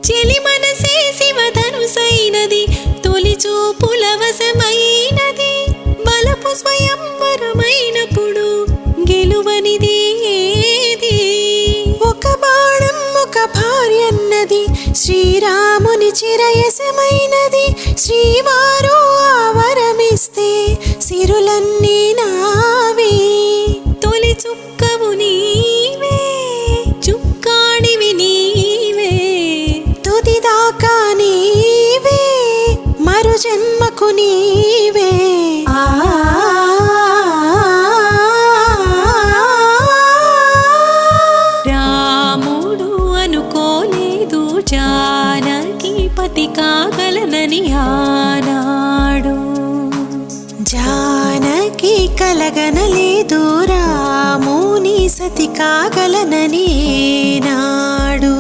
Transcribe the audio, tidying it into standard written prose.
చెలి మనసే శివధనుసైనది తొలి చూపుల వశమైనది బలపు స్వయంవరమైనప్పుడు గెలువనిది ఏది ఒక బాణం ఒక భార్యన్నది శ్రీరాముని చిరయసమైనది శ్రీవారు ఆవరమిస్తే సిరులన్నీ నావే తొలి చుక్కవు నీవే చుక్కాడివి నీవే తుదిదాకా నీవే మరు జన్మకు నీవే రాముడు అనుకోలేదు జానకి పతి కాగలనని ఆనాడు జానకి కలగనలేదు రాముని సతి కాగలనని నాడు